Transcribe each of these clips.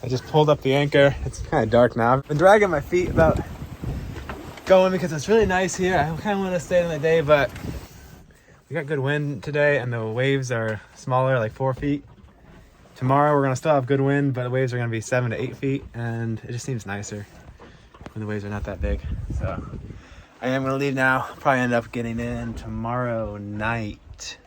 I just pulled up the anchor. It's kind of dark now. I've been dragging my feet about going because it's really nice here. I kind of want to stay in the day, but we got good wind today and the waves are smaller, like 4 feet. Tomorrow we're gonna still have good wind, but the waves are gonna be 7 to 8 feet, and it just seems nicer when the waves are not that big. So I am gonna leave now. Probably end up getting in tomorrow night.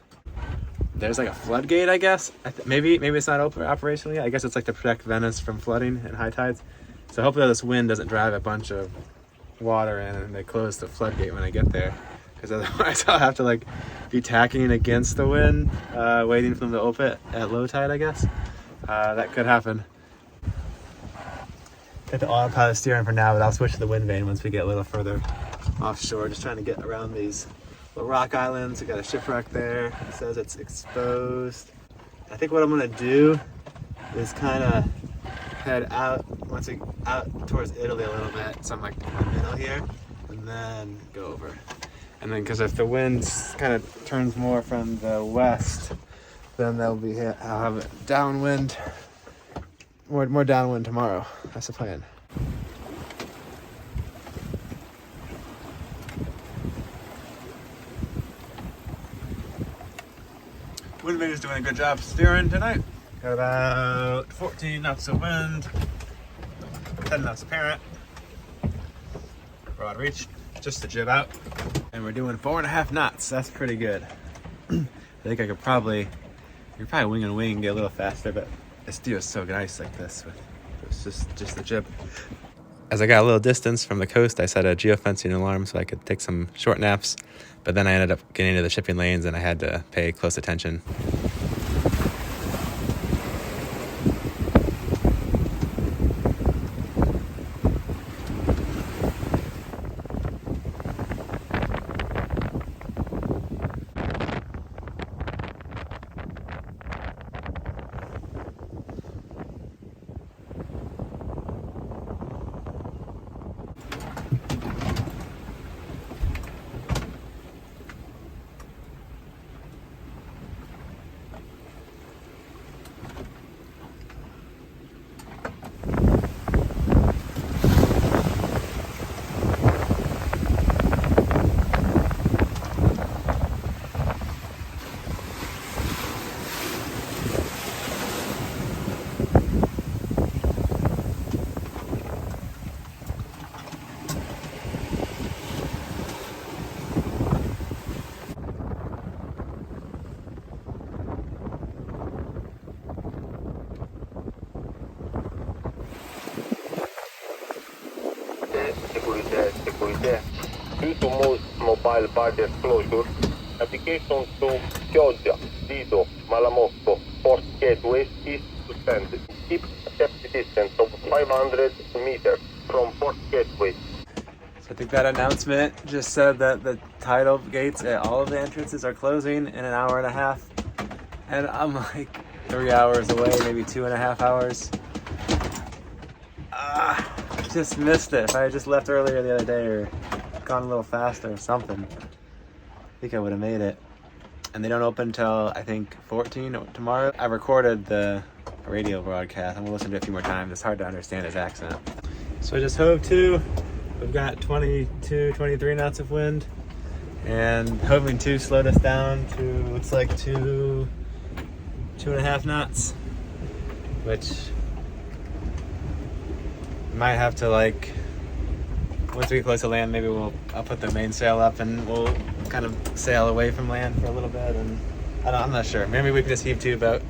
There's like a floodgate, I guess. Maybe it's not open operationally. I guess it's like to protect Venice from flooding and high tides. So hopefully this wind doesn't drive a bunch of water in and they close the floodgate when I get there. Because otherwise I'll have to like be tacking against the wind, waiting for them to open it at low tide, I guess. That could happen. Got the autopilot steering for now, but I'll switch to the wind vane once we get a little further offshore. Just trying to get around these little rock islands. We got a shipwreck there. It says it's exposed. I think what I'm gonna do is kind of head out towards Italy a little bit. So I'm like in the middle here, and then go over. And then, because if the wind kind of turns more from the west, then I'll have it downwind, more downwind tomorrow. That's the plan. Wind vane is doing a good job steering tonight. Got about 14 knots of wind, 10 knots apparent. Broad reach, just to jib out. And we're doing 4.5 knots. That's pretty good. I think I could probably wing and wing, get a little faster, but this deal is so nice like this with just the jib. As I got a little distance from the coast, I set a geofencing alarm so I could take some short naps, but then I ended up getting into the shipping lanes and I had to pay close attention. Security. Due to most mobile barrier closure, navigation to Chioggia, Lido, Malamocco, port gateways is suspended. Keep a safety distance of 500 meters from port gateway. So I think that announcement just said that the tidal gates at all of the entrances are closing in an hour and a half. And I'm like 3 hours away, maybe 2.5 hours. Just missed it. If I had just left earlier the other day or gone a little faster or something, I think I would have made it. And they don't open till I think 14 tomorrow. I recorded the radio broadcast. I'm gonna listen to it a few more times. It's hard to understand his accent. So I just hove to. We've got 22, 23 knots of wind, and hoving to slowed us down to looks like 2.5 knots, which might have to, like, once we get close to land, maybe I'll put the mainsail up and we'll kind of sail away from land for a little bit. And I'm not sure. Maybe we can just heave to about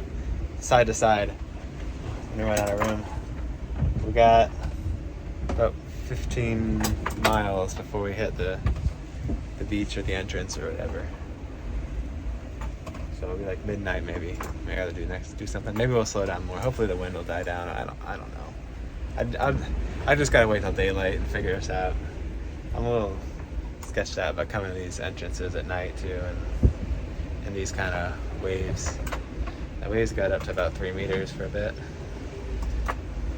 side to side and run out of room. We got about 15 miles before we hit the beach or the entrance or whatever. So it'll be like midnight maybe. Maybe I'll do something. Maybe we'll slow down more. Hopefully the wind will die down. I don't know. I just gotta wait till daylight and figure this out. I'm a little sketched out about coming to these entrances at night too, and these kind of waves. The waves got up to about 3 meters for a bit.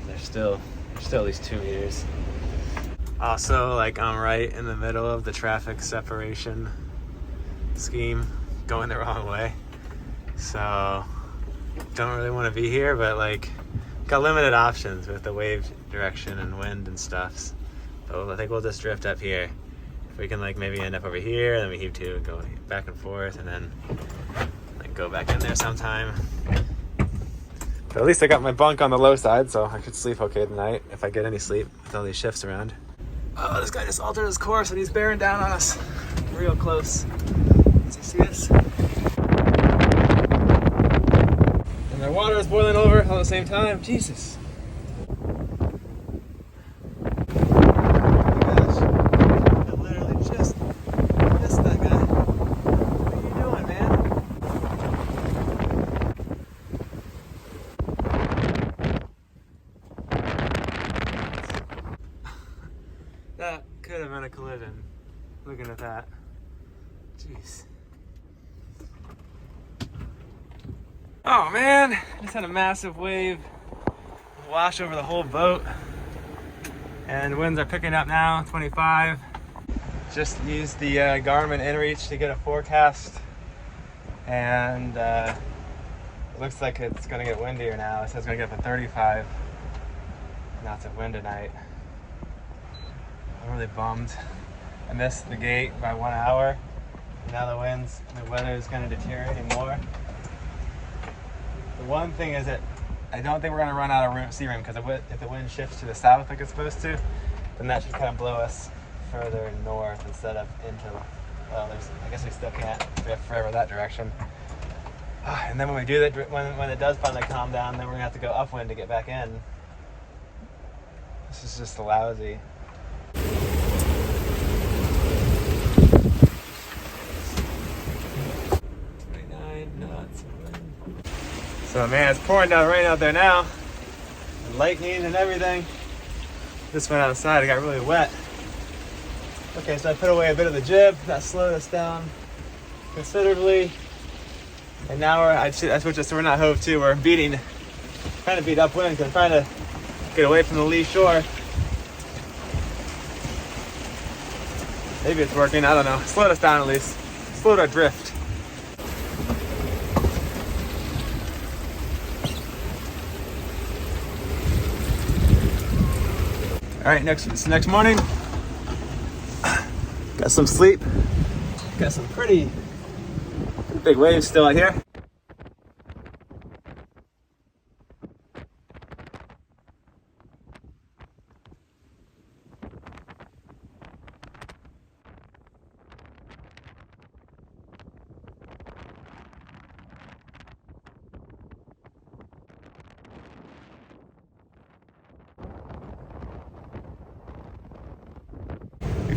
They're still at least 2 meters. Also, like, I'm right in the middle of the traffic separation scheme, going the wrong way. So don't really want to be here, but like got limited options with the wave direction and wind and stuff. So I think we'll just drift up here. If we can like maybe end up over here, then we heave to and go back and forth, and then like go back in there sometime. But at least I got my bunk on the low side, so I could sleep okay tonight if I get any sleep with all these shifts around. Oh, this guy just altered his course and he's bearing down on us real close. Does he see us? And the water is boiling over all at the same time. Jesus. That could have been a collision. Looking at that. Jeez. Oh man, I just had a massive wave wash over the whole boat. And winds are picking up now, 25. Just used the Garmin inReach to get a forecast. And it looks like it's gonna get windier now. It says it's gonna get up to 35 knots of wind tonight. I'm really bummed. I missed the gate by 1 hour. Now the weather is kind of deteriorating more. The one thing is that I don't think we're going to run out of sea room, because if the wind shifts to the south like it's supposed to, then that should kind of blow us further north instead of into, well, I guess we still can't drift forever that direction. And then when we do that, when it does finally calm down, then we're going to have to go upwind to get back in. This is just lousy. So man, it's pouring down rain out there now, and lightning and everything. Just went outside, it got really wet. Okay, so I put away a bit of the jib, that slowed us down considerably. And now I switched it so we're not hove to, we're trying to beat upwind, because I'm trying to get away from the lee shore. Maybe it's working, I don't know. Slowed us down at least, slowed our drift. All right, next morning, got some sleep, got some pretty big waves still out here.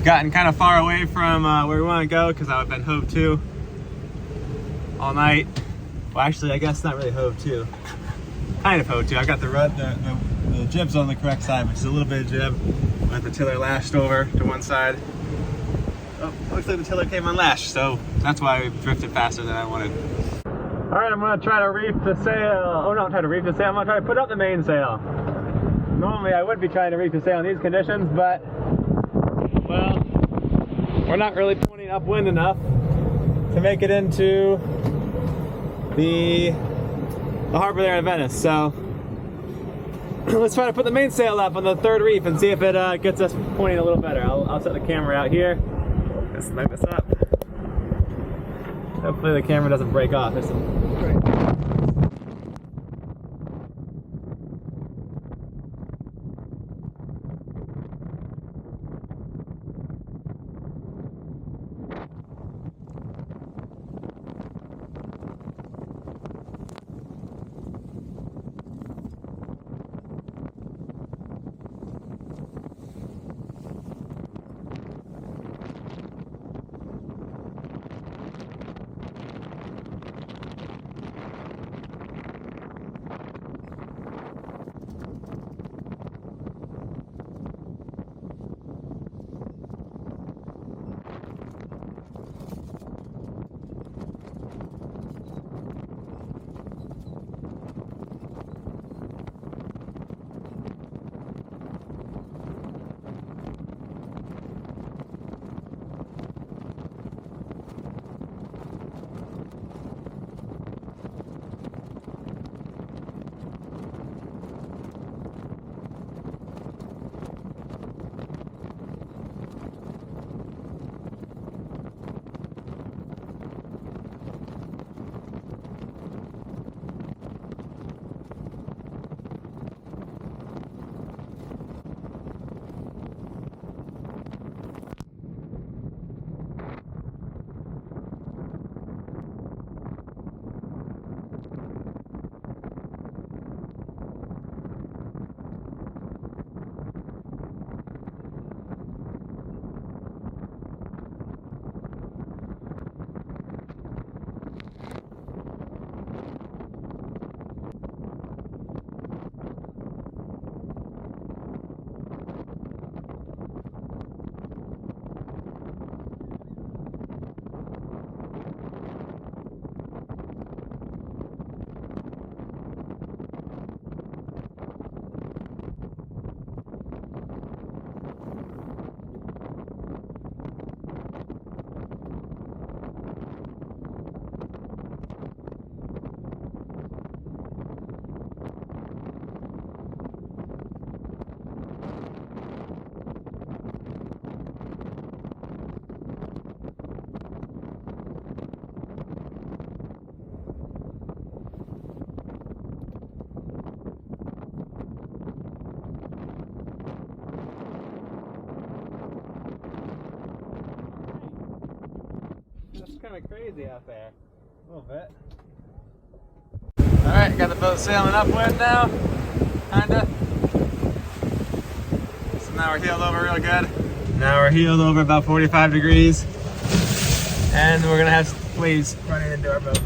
Gotten kind of far away from where we want to go, because I've been hove to all night. Well, actually, I guess not really hove to. Kind of hove to. I got the jibs on the correct side, which is a little bit of jib. Got the tiller lashed over to one side. Oh, looks like the tiller came unlashed, so that's why we drifted faster than I wanted. All right, I'm gonna try to reef the sail. Oh, not try to reef the sail. I'm gonna try to put up the mainsail. Normally, I would be trying to reef the sail in these conditions, but well, we're not really pointing upwind enough to make it into the harbor there in Venice. So let's try to put the mainsail up on the third reef and see if it gets us pointing a little better. I'll set the camera out here. Let's light this up. Hopefully the camera doesn't break off. There's some kind of crazy out there. A little bit. Alright, got the boat sailing upwind now. Kinda. So now we're heeled over real good. Now we're heeled over about 45 degrees. And we're gonna have waves running into our boat.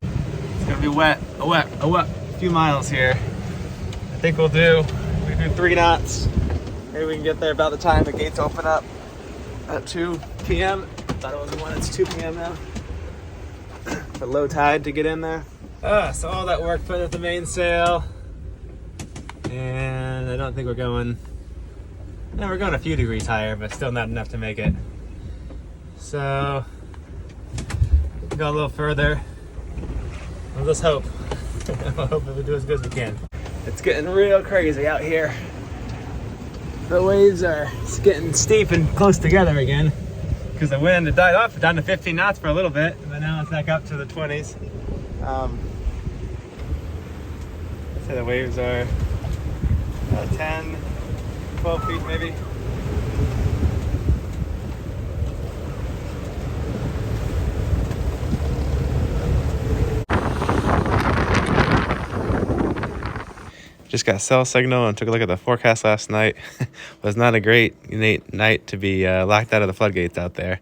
It's gonna be wet, a wet few miles here. I think we do 3 knots. Maybe we can get there about the time the gates open up at 2 p.m. Thought it was 1, it's 2 p.m. now. For low tide to get in there. So all that work put at the mainsail. And I don't think we're going, no, we're going a few degrees higher, but still not enough to make it. So, go a little further. We'll just hope. We'll hope that we do as good as we can. It's getting real crazy out here. The waves are getting steep and close together again because the wind had died off, down to 15 knots for a little bit, but now it's back up to the 20s. I'd say the waves are 10, 12 feet maybe. Just got cell signal and took a look at the forecast last night. Was not a great night to be locked out of the floodgates out there.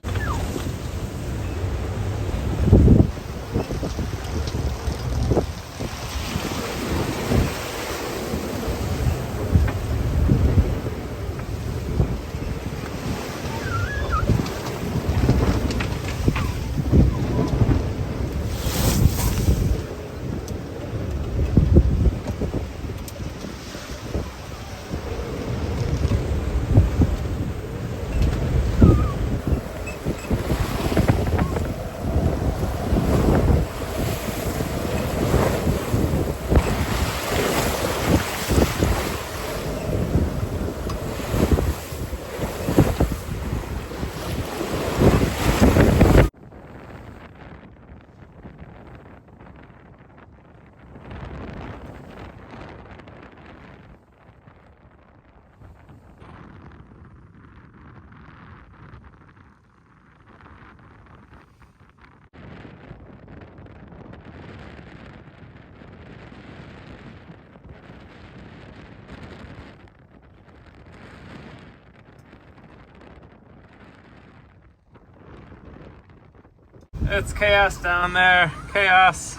It's chaos down there. Chaos.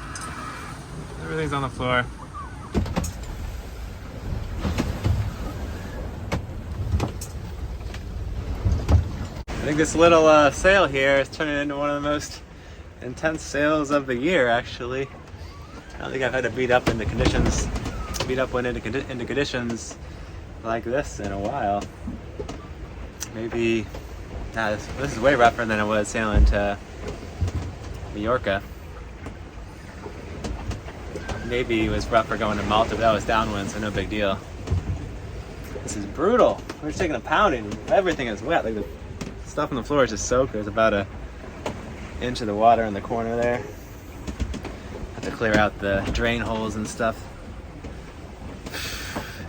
Everything's on the floor. I think this little sail here is turning into one of the most intense sails of the year, actually. I don't think I've had to beat up into conditions like this in a while. Maybe, this is way rougher than it was sailing to Mallorca. Maybe it was rougher going to Malta, but that was downwind, so no big deal. This is brutal. We're just taking a pounding. Everything is wet. Like the stuff on the floor is just soaked. There's about an inch of the water in the corner there. Have to clear out the drain holes and stuff.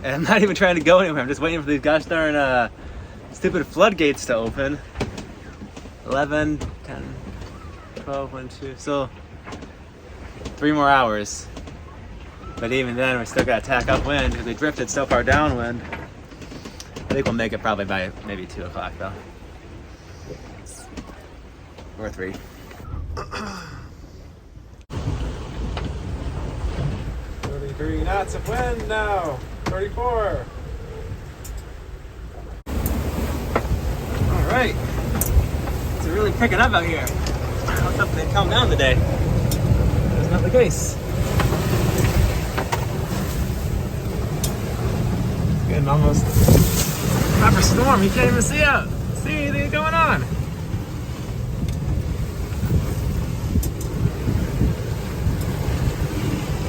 And I'm not even trying to go anywhere. I'm just waiting for these gosh darn stupid floodgates to open. 11, 10, 12, 1, 2. So 3 more hours. But even then, we still got to tack upwind because we drifted so far downwind. I think we'll make it probably by maybe 2 o'clock though. Or 3. 33 knots of wind now. 34. All right. It's really picking up out here. I was hoping they'd calm down today. That's not the case. It's getting almost time for storm. You can't even see anything going on.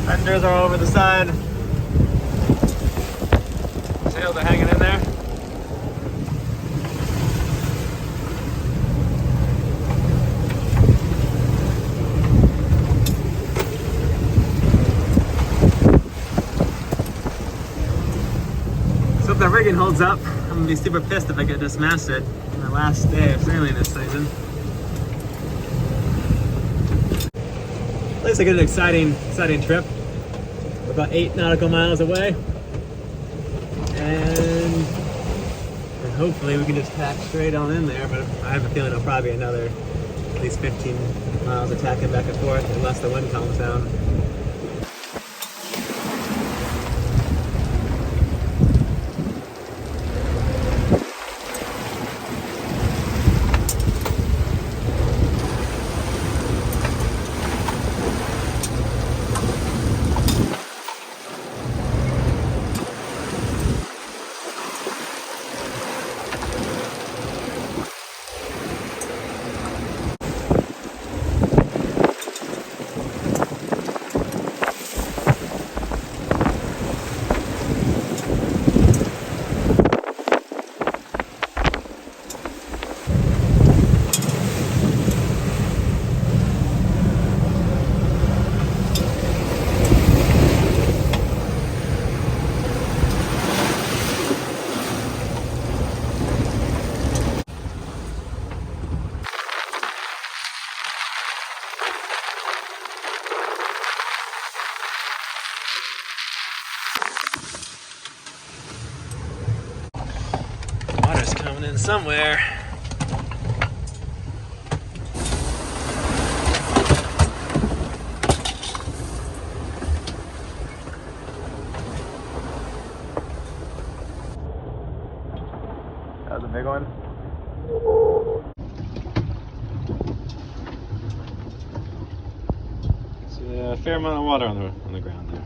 Fenders are over the side. Sails are hanging in there. So if the rigging holds up, I'm gonna be super pissed if I get dismasted. last day of sailing this season. At least I get an exciting trip. We're about 8 nautical miles away. And hopefully we can just tack straight on in there, but I have a feeling it'll probably be another at least 15 miles of tacking back and forth unless the wind calms down. Water's coming in somewhere. That was a big one. It's a fair amount of water on the ground there.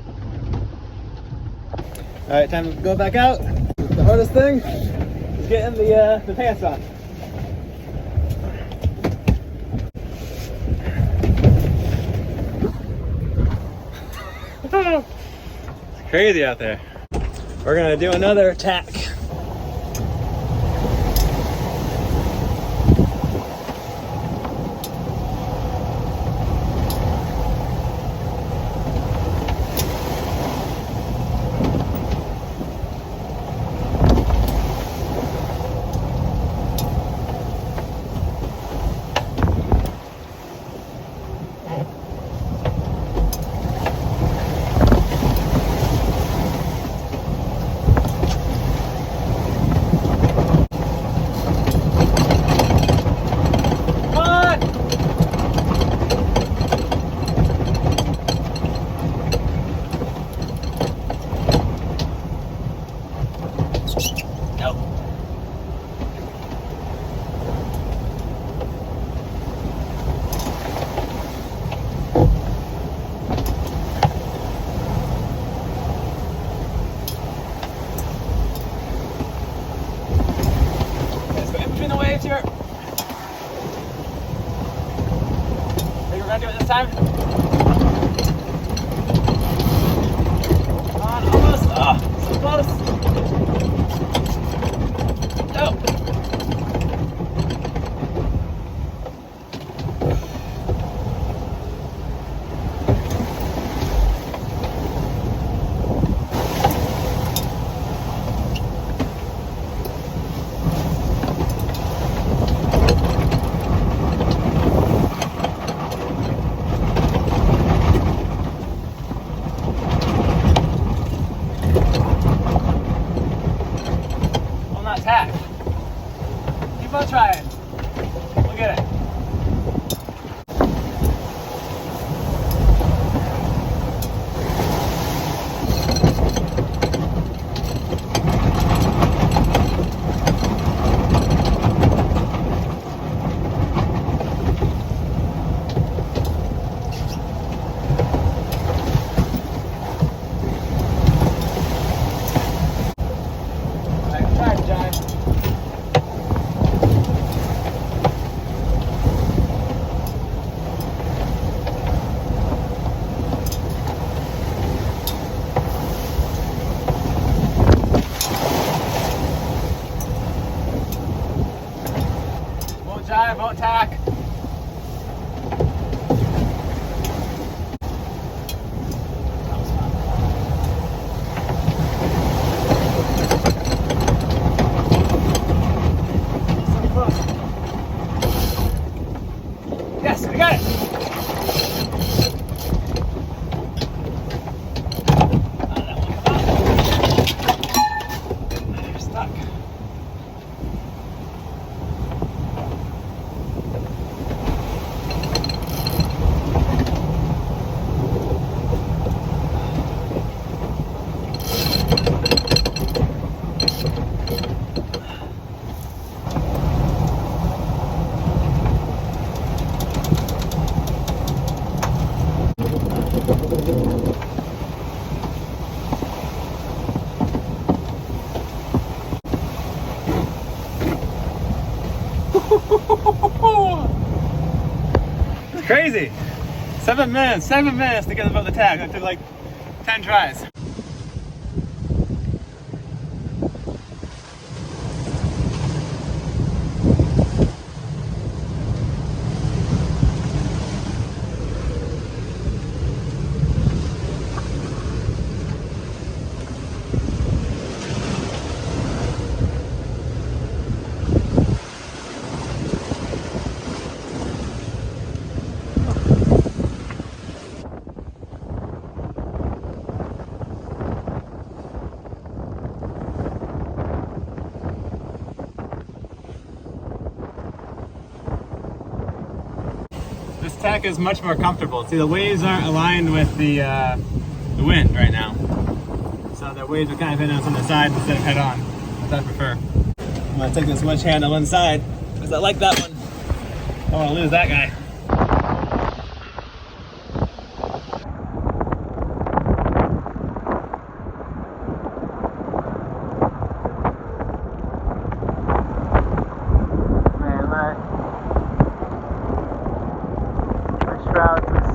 All right, time to go back out. The hardest thing is getting the pants on. It's crazy out there. We're gonna do another tack. Here. Think we're gonna do it this time? Come on, almost. Oh, so close. No. crazy. 7 minutes to get above the tag. It took like 10 tries. This tack is much more comfortable. See, the waves aren't aligned with the wind right now. So the waves are kind of hitting us on the side instead of head on, which I prefer. I'm gonna take this winch handle inside, because I like that one. I don't wanna lose that guy.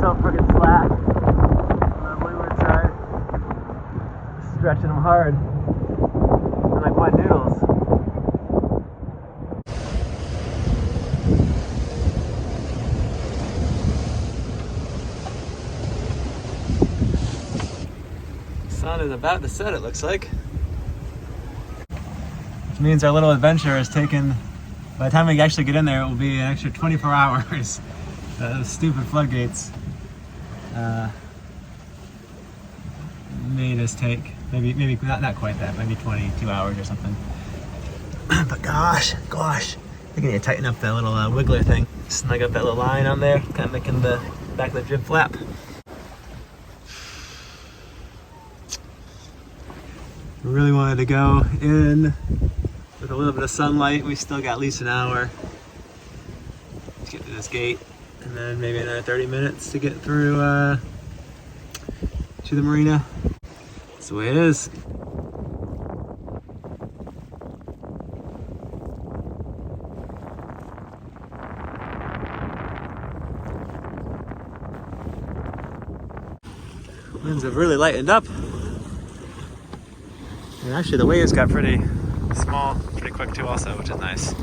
So freaking flat on the leeward side. Stretching them hard. They're like wet noodles. Sun is about to set, it looks like. Which means our little adventure is taken, by the time we actually get in there, it will be an extra 24 hours. Those stupid floodgates made us take maybe not quite that, maybe 22 hours or something. But gosh, I think I need to tighten up that little wiggler thing. Snug up that little line on there, kind of making the back of the jib flap. We really wanted to go in with a little bit of sunlight. We still got at least an hour to get to this gate. And then maybe another 30 minutes to get through to the marina. That's the way it is. Winds have really lightened up. And actually the waves got pretty small, pretty quick too also, which is nice.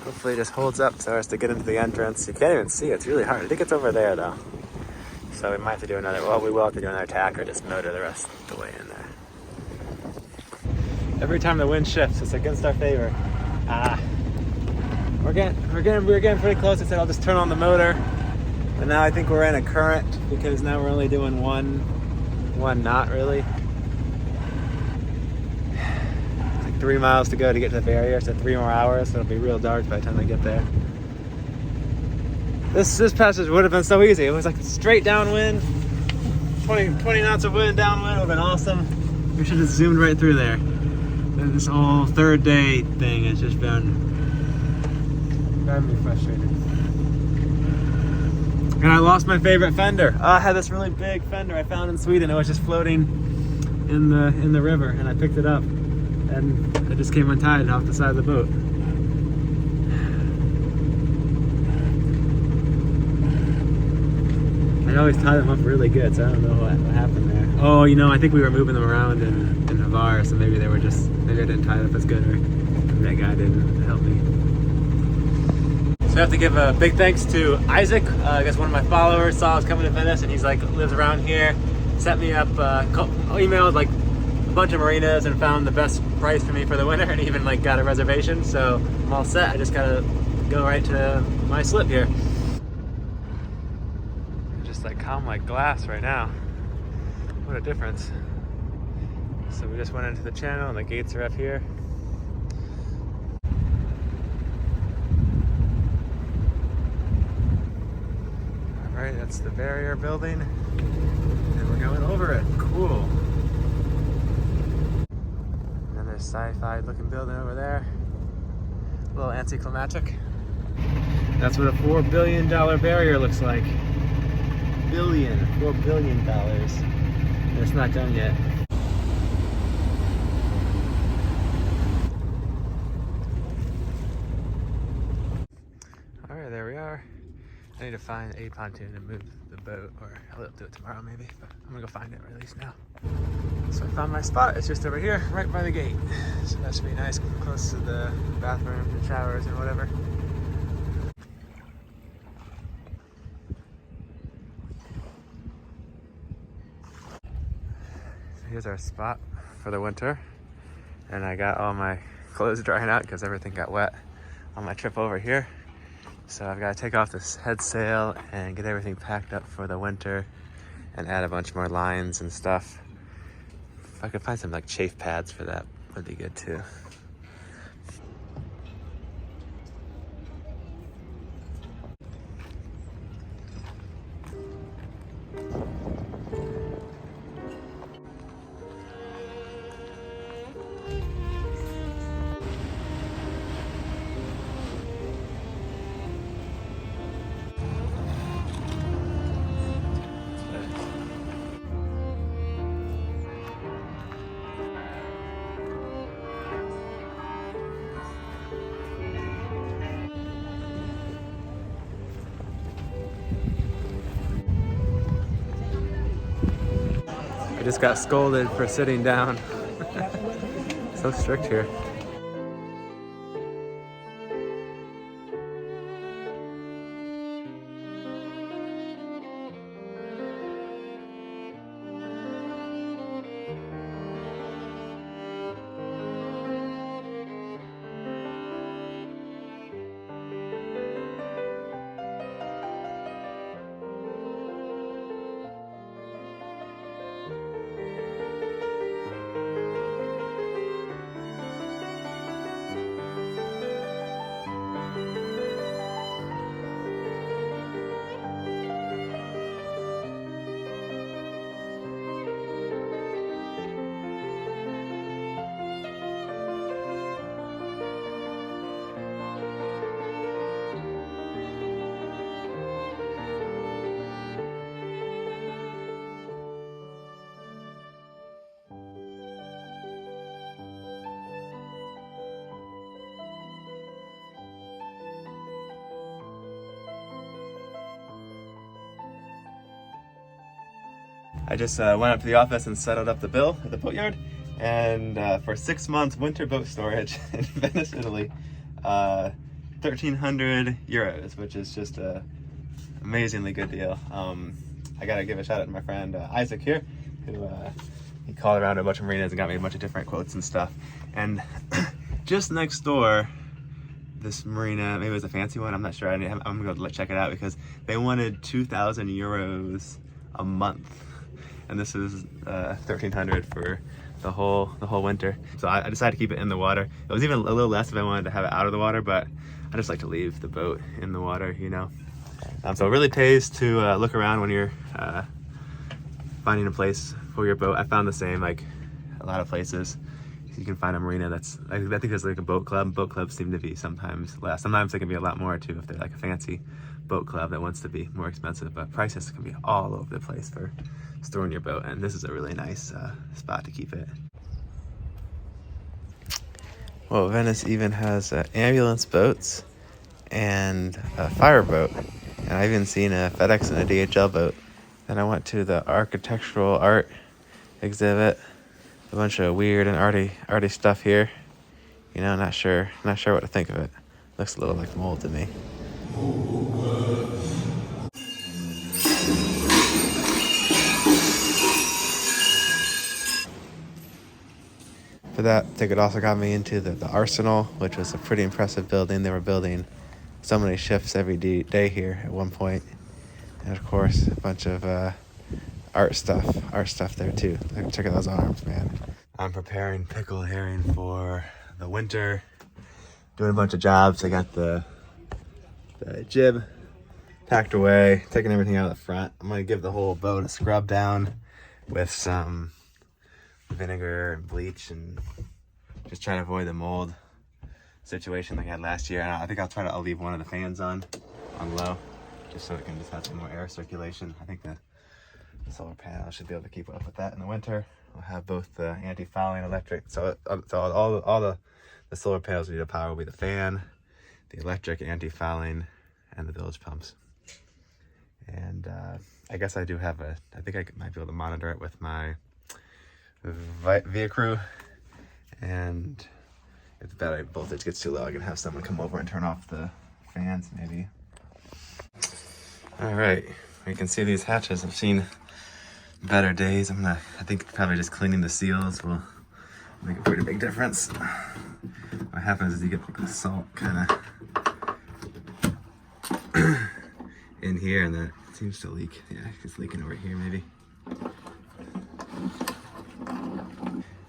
Hopefully it just holds up so as to get into the entrance. You can't even see it, it's really hard. I think it's over there though. So we might have to do another, well, we will have to do another tack or just motor the rest of the way in there. Every time the wind shifts, it's against our favor. We're getting pretty close. I said I'll just turn on the motor. And now I think we're in a current because now we're only doing one knot really. 3 miles to go to get to the barrier, so 3 more hours, so it'll be real dark by the time I get there. This passage would have been so easy. It was like straight downwind, 20 knots of wind downwind would have been awesome. We should have zoomed right through there. This whole third day thing has just been driving me frustrated. And I lost my favorite fender. I had this really big fender I found in Sweden. It was just floating in the river, and I picked it up. And it just came untied off the side of the boat. I always tie them up really good, so I don't know what happened there. Oh, you know, I think we were moving them around in Navarre, so maybe they were just, maybe I didn't tie it up as good, or that guy didn't help me. So I have to give a big thanks to Isaac. I guess one of my followers saw I was coming to Venice, and he's like, lives around here. Set me up, emailed like a bunch of marinas and found the best price for me for the winter, and even like got a reservation, so I'm all set. I just gotta go right to my slip here. Just like calm like glass right now. What a difference. So we just went into the channel and the gates are up here. Alright, that's the barrier building, and we're going over it. Cool. Sci-fi looking building over there. A little anticlimactic. That's what a $4 billion barrier looks like. $4 billion. And it's not done yet. Alright, there we are. to find a pontoon and move the boat, or I'll do it tomorrow maybe, but I'm gonna go find it, or at least now. So I found my spot. It's just over here, right by the gate. So that should be nice, close to the bathrooms and showers and whatever. So here's our spot for the winter. And I got all my clothes drying out because everything got wet on my trip over here. So I've got to take off this head sail and get everything packed up for the winter and add a bunch more lines and stuff. If I could find some like chafe pads for that, would be good too. I just got scolded for sitting down. So strict here. I just went up to the office and settled up the bill at the boatyard, and for 6 months winter boat storage in Venice, Italy, 1,300 euros, which is just a amazingly good deal. I gotta give a shout out to my friend Isaac here, who he called around to a bunch of marinas and got me a bunch of different quotes and stuff. And just next door, this marina, maybe it was a fancy one, I'm not sure. I'm gonna go check it out because they wanted 2,000 euros a month. And this is 1,300 for the whole winter. So I decided to keep it in the water. It was even a little less if I wanted to have it out of the water, but I just like to leave the boat in the water, you know. So it really pays to look around when you're finding a place for your boat. I found the same, like a lot of places. You can find a marina that's, I think there's like a boat club. Boat clubs seem to be sometimes less. Sometimes they can be a lot more too if they're like a fancy boat club that wants to be more expensive, but prices can be all over the place for storing your boat, and this is a really nice spot to keep it. Well, Venice even has ambulance boats and a fire boat, and I've even seen a FedEx and a DHL boat. Then I went to the architectural art exhibit, a bunch of weird and arty stuff here. You know, not sure what to think of it. Looks a little like mold to me. For that ticket also got me into the Arsenal, which was a pretty impressive building. They were building so many ships every day here at one point. And of course, a bunch of art stuff there too. Check out those arms, man. I'm preparing pickled herring for the winter. Doing a bunch of jobs. I got the jib packed away, taking everything out of the front. I'm gonna give the whole boat a scrub down with some vinegar and bleach and just try to avoid the mold situation like I had last year. And I think I'll leave one of the fans on low, just so it can just have some more air circulation. I think the solar panel should be able to keep up with that in the winter. We'll have both the anti-fouling electric, so all the solar panels we need to power will be the fan, the electric, anti-fouling, and the bilge pumps. And I guess I do have I think I might be able to monitor it with my Via and if the battery voltage gets too low, I can have someone come over and turn off the fans maybe. All right, you can see these hatches. I've seen better days. I think probably just cleaning the seals will make a pretty big difference. What happens is you get the salt kind of in here, and then it seems to leak. Yeah, it's leaking over here maybe.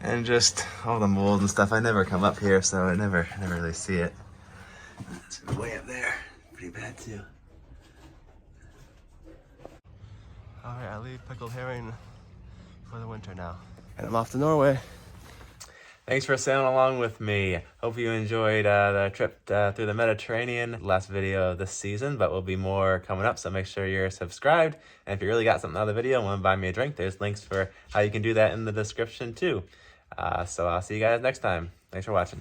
And just all the mold and stuff. I never come up here, so I never really see it. It's way up there, pretty bad too. All right, I leave pickled herring for the winter now, and I'm off to Norway. Thanks for sailing along with me. Hope you enjoyed the trip through the Mediterranean. Last video of this season, but will be more coming up, so make sure you're subscribed. And if you really got something out of the video and want to buy me a drink, there's links for how you can do that in the description too. So I'll see you guys next time. Thanks for watching.